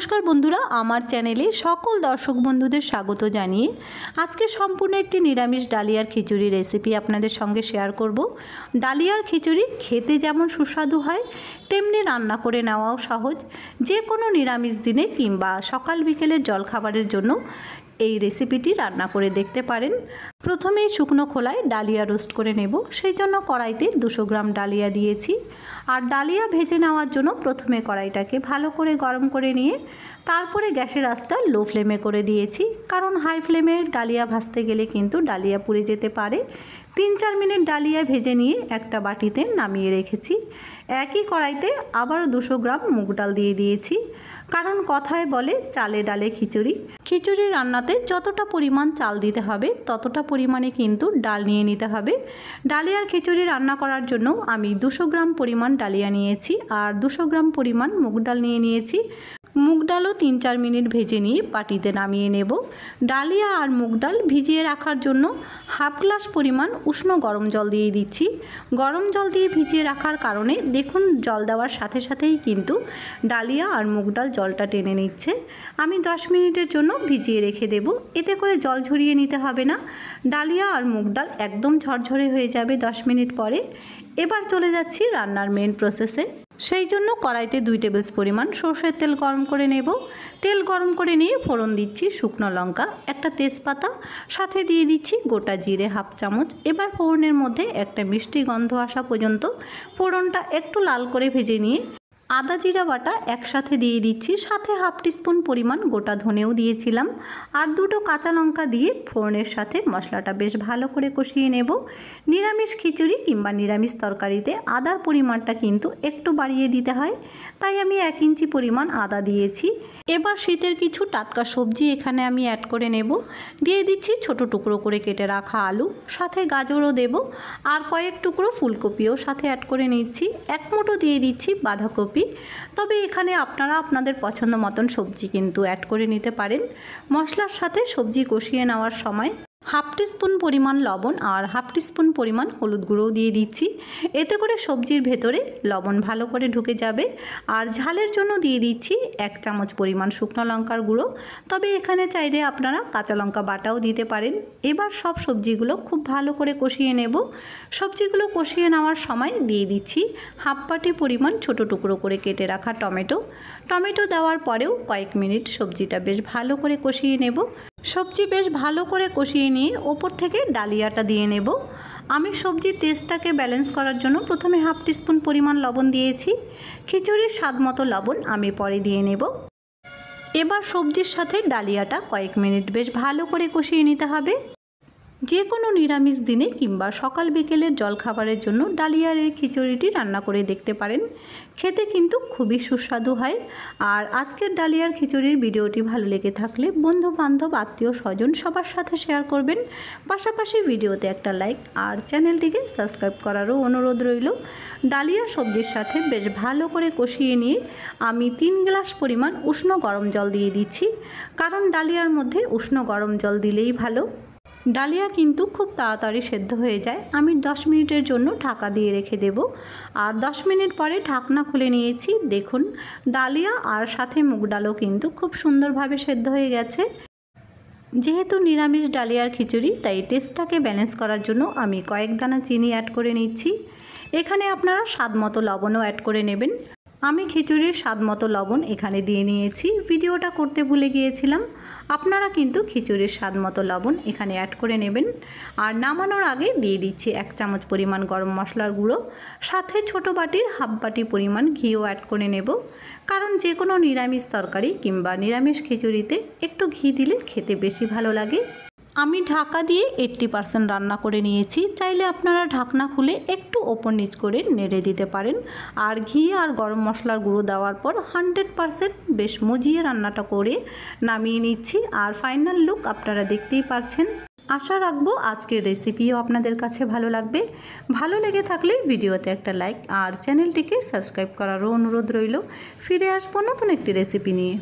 नमस्कार बंधुरा आमार चैनेले सकल दर्शक बंधुदेर स्वागत जानिए आज के सम्पूर्ण एक निरामिष डालियार खिचुड़ी रेसिपि आपनादेर संगे शेयर करब। डालियार खिचुड़ी खेते जेमन सुस्वादु हय तेमनि रान्ना करे नेওয়াও सहज। जे कोनो निरामिष दिने किंबा सकाल बिकेलेर जलखाबारेर जोन्नो এই রেসিপিটি রান্না করে দেখতে পারেন। প্রথমেই শুকনো খোলায় ডালিয়া রোস্ট করে নেব। সেই জন্য কড়াইতে 200 গ্রাম ডালিয়া দিয়েছি। আর ডালিয়া ভেজে নেওয়ার জন্য প্রথমে কড়াইটাকে ভালো করে গরম করে নিয়ে তারপরে গ্যাসের আঁচটা লো ফ্লেমে করে দিয়েছি, কারণ হাই ফ্লেমে ডালিয়া ভাজতে গেলে কিন্তু ডালিয়া পুড়ে যেতে পারে। 3-4 মিনিট ডালিয়া ভেজে নিয়ে একটা বাটিতে নামিয়ে রেখেছি। একই কড়াইতে আবারও 200 গ্রাম মুগ ডাল দিয়ে দিয়েছি, কারণ কথায় বলে চালে ডালে খিচুড়ি। খিচুড়ি রান্নাতে যতটা পরিমাণ চাল দিতে হবে ততটা পরিমাণে কিন্তু ডাল নিয়ে নিতে হবে। ডালিয়ার খিচুড়ি রান্না করার জন্য আমি 200 গ্রাম পরিমাণ ডালিয়া নিয়েছি আর 200 গ্রাম পরিমাণ মুগ ডাল নিয়ে নিয়েছি। মুগ ডালও 3-4 মিনিট ভেজে নিয়ে বাটিতে নামিয়ে নেব। ডালিয়া আর মুগ ডাল ভিজিয়ে রাখার জন্য হাফ গ্লাস পরিমাণ উষ্ণ গরম জল দিয়ে দিচ্ছি। গরম জল দিয়ে ভিজিয়ে রাখার কারণে দেখুন জল দেওয়ার সাথে সাথেই কিন্তু ডালিয়া আর মুগ ডাল জলটা টেনে নিচ্ছে। আমি 10 মিনিটের জন্য ভিজিয়ে রেখে দেব, এতে করে জল ঝরিয়ে নিতে হবে না। ডালিয়া আর মুগ ডাল একদম ঝরঝরে হয়ে যাবে 10 মিনিট পরে। এবার চলে যাচ্ছি রান্নার মেন প্রসেসে। সেই জন্য কড়াইতে 2 টেবিল পরিমাণ সরষের তেল গরম করে নেব। তেল গরম করে নিয়ে ফোড়ন দিচ্ছি শুকনো লঙ্কা, একটা তেজপাতা, সাথে দিয়ে দিচ্ছি গোটা জিরে হাফ চামচ। এবার ফোড়নের মধ্যে একটা মিষ্টি গন্ধ আসা পর্যন্ত ফোড়নটা একটু লাল করে ভেজে নিয়ে আদা জিরা বাটা একসাথে দিয়ে দিচ্ছি, সাথে হাফ টিস্পুন পরিমাণ গোটা ধনেও দিয়েছিলাম আর 2টো কাঁচা লঙ্কা দিয়ে ফোড়নের সাথে মশলাটা বেশ ভালো করে কষিয়ে নেব। নিরামিষ খিচুড়ি কিংবা নিরামিষ তরকারিতে আদার পরিমাণটা কিন্তু একটু বাড়িয়ে দিতে হয়, তাই আমি 1 ইঞ্চি পরিমাণ আদা দিয়েছি। এবার শীতের কিছু টাটকা সবজি এখানে আমি অ্যাড করে নেব। দিয়ে দিচ্ছি ছোট টুকরো করে কেটে রাখা আলু, সাথে গাজরও দেব আর কয়েক টুকরো ফুলকপিও সাথে অ্যাড করে নিচ্ছি। 1 মুঠো দিয়ে দিচ্ছি বাঁধাকপি। তবে এখানে আপনারা আপনাদের পছন্দ মতন সবজি কিন্তু অ্যাড করে নিতে পারেন। মশলার সাথে সবজি কষিয়ে নেওয়ার সময় হাফ টিস্পুন পরিমাণ লবণ আর হাফ টিস্পুন পরিমাণ হলুদ গুঁড়োও দিয়ে দিচ্ছি, এতে করে সবজির ভেতরে লবণ ভালো করে ঢুকে যাবে। আর ঝালের জন্য দিয়ে দিচ্ছি 1 চামচ পরিমাণ শুকনো লঙ্কার গুঁড়ো, তবে এখানে চাইলে আপনারা কাঁচা লঙ্কা বাটাও দিতে পারেন। এবার সব সবজিগুলো খুব ভালো করে কষিয়ে নেব। সবজিগুলো কষিয়ে নেওয়ার সময় দিয়ে দিচ্ছি হাফ বাটি পরিমাণ ছোট টুকরো করে কেটে রাখা টমেটো দেওয়ার পরেও কয়েক মিনিট সবজিটা বেশ ভালো করে কষিয়ে নেব। সবজি বেশ ভালো করে কষিয়ে নিয়ে ওপর থেকে ডালিয়াটা দিয়ে নেব। আমি সবজির টেস্টটাকে ব্যালেন্স করার জন্য প্রথমে হাফ টিস্পুন পরিমাণ লবণ দিয়েছি। খিচুড়ির স্বাদ মতো লবণ আমি পরে দিয়ে নেব। এবার সবজির সাথে ডালিয়াটা কয়েক মিনিট বেশ ভালো করে কষিয়ে নিতে হবে। যে কোনো নিরামিষ দিনে কিংবা সকাল বিকেলের জলখাবারের জন্য ডালিয়ার এই খিচুড়িটি রান্না করে দেখতে পারেন, খেতে কিন্তু খুবই সুস্বাদু হয়। আর আজকের ডালিয়ার খিচুড়ির ভিডিওটি ভালো লেগে থাকলে বন্ধু বান্ধব আত্মীয় স্বজন সবার সাথে শেয়ার করবেন। পাশাপাশি ভিডিওতে একটা লাইক আর চ্যানেলটিকে সাবস্ক্রাইব করারও অনুরোধ রইল। ডালিয়া সবজির সাথে বেশ ভালো করে কষিয়ে নিয়ে আমি 3 গ্লাস পরিমাণ উষ্ণ গরম জল দিয়ে দিচ্ছি, কারণ ডালিয়ার মধ্যে উষ্ণ গরম জল দিলেই ভালো। ডালিয়া কিন্তু খুব তাড়াতাড়ি সেদ্ধ হয়ে যায়। আমি 10 মিনিটের জন্য ঢাকা দিয়ে রেখে দেব আর 10 মিনিট পরে ঢাকনা খুলে নিয়েছি। দেখুন ডালিয়া আর সাথে মুগ ডালও কিন্তু খুব সুন্দরভাবে সেদ্ধ হয়ে গেছে। যেহেতু নিরামিষ ডালিয়ার খিচুড়ি, তাই টেস্টটাকে ব্যালেন্স করার জন্য আমি কয়েক দানা চিনি অ্যাড করে নিচ্ছি। এখানে আপনারা স্বাদ মতো লবণও অ্যাড করে নেবেন। আমি খিচুড়ির স্বাদ মতো লবণ এখানে দিয়ে নিয়েছি, ভিডিওটা করতে ভুলে গিয়েছিলাম। আপনারা কিন্তু খিচুড়ির স্বাদ মতো লবণ এখানে অ্যাড করে নেবেন। আর নামানোর আগে দিয়ে দিচ্ছি 1 চামচ পরিমাণ গরম মশলার গুঁড়ো, সাথে ছোটো বাটির হাফ বাটি পরিমাণ ঘিও অ্যাড করে নেব, কারণ যে কোনো নিরামিষ তরকারি কিংবা নিরামিষ খিচুড়িতে একটু ঘি দিলে খেতে বেশি ভালো লাগে। আমি ঢাকা দিয়ে 80% রান্না করে নিয়েছি। চাইলে আপনারা ঢাকনা খুলে একটু ওপর নিচ করে নেড়ে দিতে পারেন। আর ঘি আর গরম মশলার গুঁড়ো দেওয়ার পর 100% বেশ মজিয়ে রান্নাটা করে নামিয়ে নিচ্ছি। আর ফাইনাল লুক আপনারা দেখতেই পাচ্ছেন। আশা রাখবো আজকের রেসিপিও আপনাদের কাছে ভালো লাগবে। ভালো লেগে থাকলে ভিডিওতে একটা লাইক আর চ্যানেলটিকে সাবস্ক্রাইব করারও অনুরোধ রইল। ফিরে আসবো নতুন একটি রেসিপি নিয়ে।